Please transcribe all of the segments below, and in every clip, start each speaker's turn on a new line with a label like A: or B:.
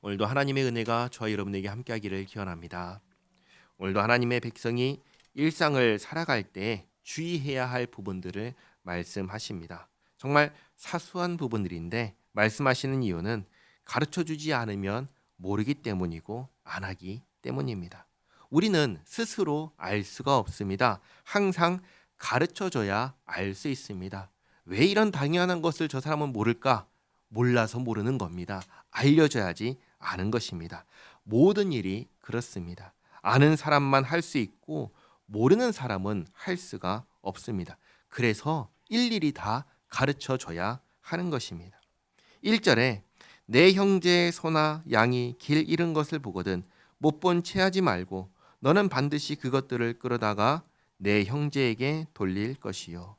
A: 오늘도 하나님의 은혜가 저와 여러분에게 함께하기를 기원합니다. 오늘도 하나님의 백성이 일상을 살아갈 때 주의해야 할 부분들을 말씀하십니다. 정말 사소한 부분들인데 말씀하시는 이유는 가르쳐주지 않으면 모르기 때문이고 안 하기 때문입니다. 우리는 스스로 알 수가 없습니다. 항상 가르쳐줘야 알 수 있습니다. 왜 이런 당연한 것을 저 사람은 모를까? 몰라서 모르는 겁니다. 알려줘야지 아는 것입니다. 모든 일이 그렇습니다. 아는 사람만 할 수 있고 모르는 사람은 할 수가 없습니다. 그래서 일일이 다 가르쳐 줘야 하는 것입니다. 1절에 내 형제의 소나 양이 길 잃은 것을 보거든 못 본 채 하지 말고 너는 반드시 그것들을 끌어다가 내 형제에게 돌릴 것이요.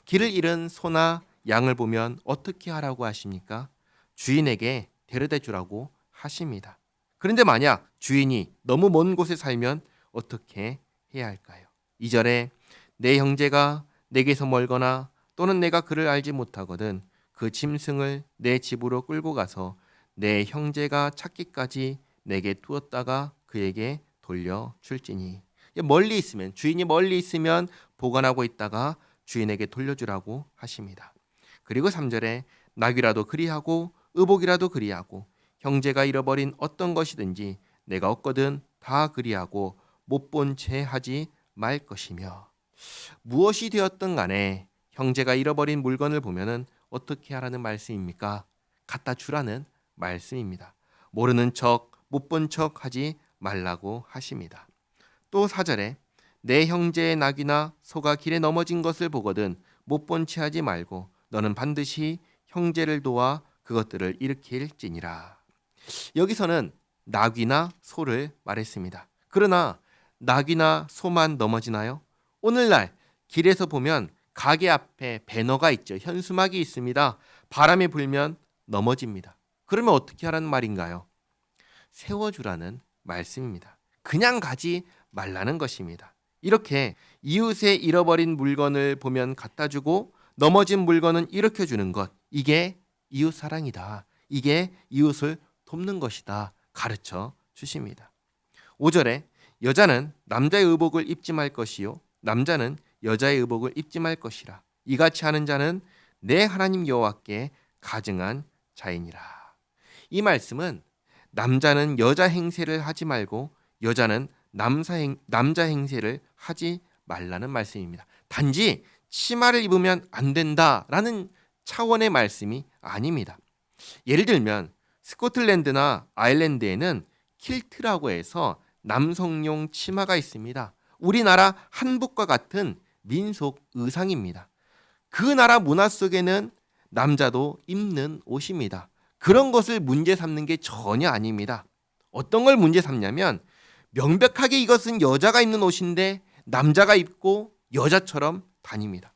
A: 길을 잃은 소나 양을 보면 어떻게 하라고 하십니까? 주인에게 데려다 주라고 하십니다. 그런데 만약 주인이 너무 먼 곳에 살면 어떻게 해야 할까요? 2절에 내 형제가 내게서 멀거나 또는 내가 그를 알지 못하거든 그 짐승을 내 집으로 끌고 가서 내 형제가 찾기까지 내게 두었다가 그에게 돌려줄지니. 멀리 있으면 주인이 멀리 있으면 보관하고 있다가 주인에게 돌려주라고 하십니다. 그리고 3절에 낙이라도 그리하고 의복이라도 그리하고 형제가 잃어버린 어떤 것이든지 내가 얻거든 다 그리하고 못 본 채 하지 말 것이며. 무엇이 되었든 간에 형제가 잃어버린 물건을 보면은 어떻게 하라는 말씀입니까? 갖다 주라는 말씀입니다. 모르는 척, 못 본 척 하지 말라고 하십니다. 또 4절에 내 형제의 낙이나 소가 길에 넘어진 것을 보거든 못 본 채 하지 말고 너는 반드시 형제를 도와 그것들을 일으킬지니라. 여기서는 낙이나 소를 말했습니다. 그러나 낙이나 소만 넘어지나요? 오늘날 길에서 보면 가게 앞에 배너가 있죠. 현수막이 있습니다. 바람이 불면 넘어집니다. 그러면 어떻게 하라는 말인가요? 세워주라는 말씀입니다. 그냥 가지 말라는 것입니다. 이렇게 이웃의 잃어버린 물건을 보면 갖다 주고 넘어진 물건은 일으켜주는 것, 이게 이웃 사랑이다. 이게 이웃을 돕는 것이다. 가르쳐 주십니다. 5절에 여자는 남자의 의복을 입지 말 것이요 남자는 여자의 의복을 입지 말 것이라. 이같이 하는 자는 내 하나님 여호와께 가증한 자이니라. 이 말씀은 남자는 여자 행세를 하지 말고 여자는 남자 행세를 하지 말라는 말씀입니다. 단지 치마를 입으면 안 된다라는 차원의 말씀이 아닙니다. 예를 들면 스코틀랜드나 아일랜드에는 킬트라고 해서 남성용 치마가 있습니다. 우리나라 한복과 같은 민속 의상입니다. 그 나라 문화 속에는 남자도 입는 옷입니다. 그런 것을 문제 삼는 게 전혀 아닙니다. 어떤 걸 문제 삼냐면 명백하게 이것은 여자가 입는 옷인데 남자가 입고 여자처럼 다닙니다.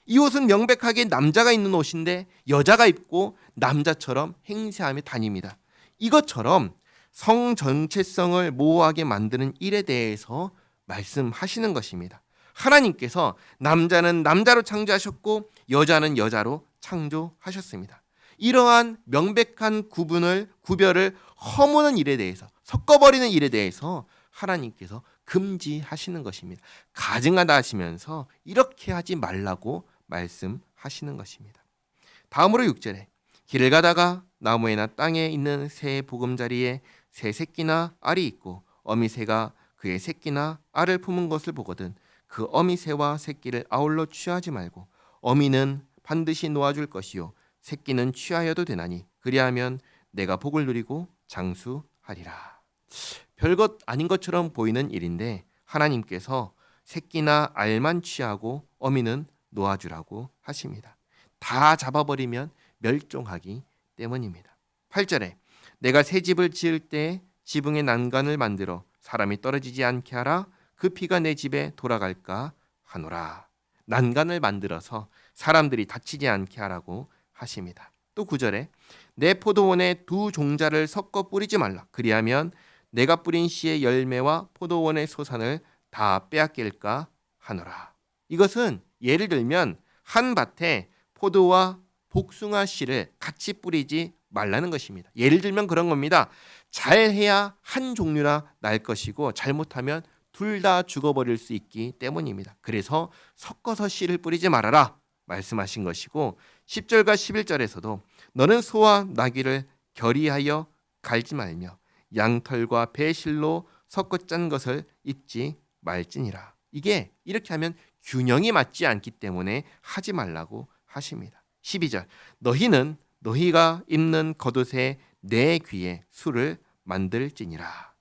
A: 이 옷은 명백하게 남자가 입는 옷인데 여자가 입고 남자처럼 행세하며 다닙니다. 이것처럼 성 전체성을 모호하게 만드는 일에 대해서 말씀하시는 것입니다. 하나님께서 남자는 남자로 창조하셨고 여자는 여자로 창조하셨습니다. 이러한 명백한 구별을 허무는 일에 대해서, 섞어버리는 일에 대해서 하나님께서 금지하시는 것입니다. 가증하다 하시면서 이렇게 하지 말라고 말씀하시는 것입니다. 다음으로 6절에 길을 가다가 나무에나 땅에 있는 새의 보금자리에 새 새끼나 알이 있고 어미새가 그의 새끼나 알을 품은 것을 보거든 그 어미새와 새끼를 아울러 취하지 말고 어미는 반드시 놓아줄 것이요 새끼는 취하여도 되나니 그리하면 내가 복을 누리고 장수하리라. 별것 아닌 것처럼 보이는 일인데 하나님께서 새끼나 알만 취하고 어미는 놓아주라고 하십니다. 다 잡아버리면 멸종하기 때문입니다. 8절에 내가 새 집을 지을 때 지붕에 난간을 만들어 사람이 떨어지지 않게 하라. 그 피가 내 집에 돌아갈까 하노라. 난간을 만들어서 사람들이 다치지 않게 하라고 하십니다. 또 9절에 내 포도원에 두 종자를 섞어 뿌리지 말라. 그리하면 내가 뿌린 씨의 열매와 포도원의 소산을 다 빼앗길까 하노라. 이것은 예를 들면 한 밭에 포도와 복숭아 씨를 같이 뿌리지 말라는 것입니다. 예를 들면 그런 겁니다. 잘해야 한 종류나 날 것이고 잘못하면 둘 다 죽어버릴 수 있기 때문입니다. 그래서 섞어서 씨를 뿌리지 말아라 말씀하신 것이고 10절과 11절에서도 너는 소와 나귀를 결의하여 갈지 말며 양털과 배실로 섞어 짠 것을 입지 말지니라. 이게 이렇게 하면 균형이 맞지 않기 때문에 하지 말라고 하십니다. 12절 너희는 너희가 입는 겉옷에 내 귀에 술을 만들지니라.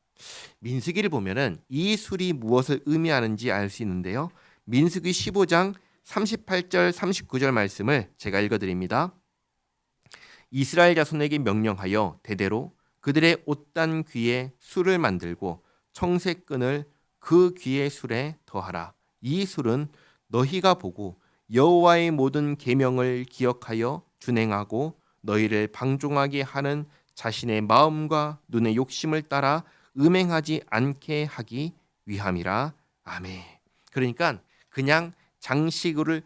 A: 민수기를 보면은 이 술이 무엇을 의미하는지 알 수 있는데요. 민수기 15장 38절 39절 말씀을 제가 읽어드립니다. 이스라엘 자손에게 명령하여 대대로 그들의 옷단 귀에 술을 만들고 청색끈을 그 귀의 술에 더하라. 이 술은 너희가 보고 여호와의 모든 계명을 기억하여 준행하고 너희를 방종하게 하는 자신의 마음과 눈의 욕심을 따라 음행하지 않게 하기 위함이라. 아멘. 그러니까 그냥 장식을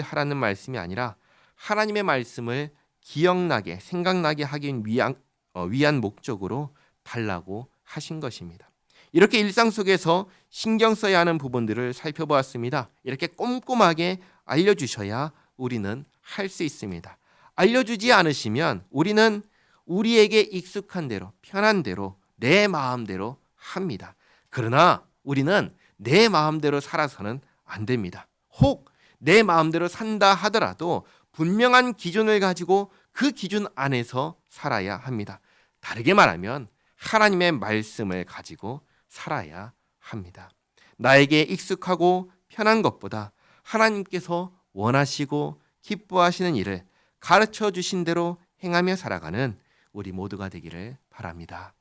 A: 하라는 말씀이 아니라 하나님의 말씀을 기억나게 생각나게 하기 위한 목적으로 달라고 하신 것입니다. 이렇게 일상 속에서 신경 써야 하는 부분들을 살펴보았습니다. 이렇게 꼼꼼하게 알려주셔야 우리는 할 수 있습니다. 알려주지 않으시면 우리는 우리에게 익숙한 대로 편한 대로 내 마음대로 합니다. 그러나 우리는 내 마음대로 살아서는 안 됩니다. 혹 내 마음대로 산다 하더라도 분명한 기준을 가지고 그 기준 안에서 살아야 합니다. 다르게 말하면 하나님의 말씀을 가지고 살아야 합니다. 나에게 익숙하고 편한 것보다 하나님께서 원하시고 기뻐하시는 일을 가르쳐 주신 대로 행하며 살아가는 우리 모두가 되기를 바랍니다.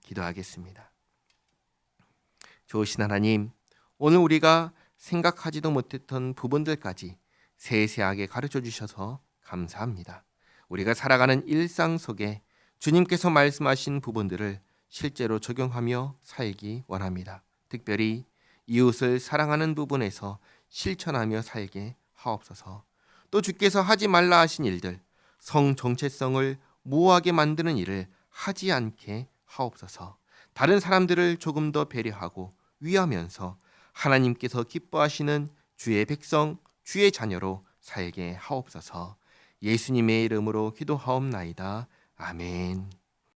A: 기도하겠습니다. 좋으신 하나님, 오늘 우리가 생각하지도 못했던 부분들까지 세세하게 가르쳐 주셔서 감사합니다. 우리가 살아가는 일상 속에 주님께서 말씀하신 부분들을 실제로 적용하며 살기 원합니다. 특별히 이웃을 사랑하는 부분에서 실천하며 살게 하옵소서. 또 주께서 하지 말라 하신 일들, 성 정체성을 모호하게 만드는 일을 하지 않게 하옵소서. 다른 사람들을 조금 더 배려하고 위하면서 하나님께서 기뻐하시는 주의 백성, 주의 자녀로 살게 하옵소서. 예수님의 이름으로 기도하옵나이다. 아멘.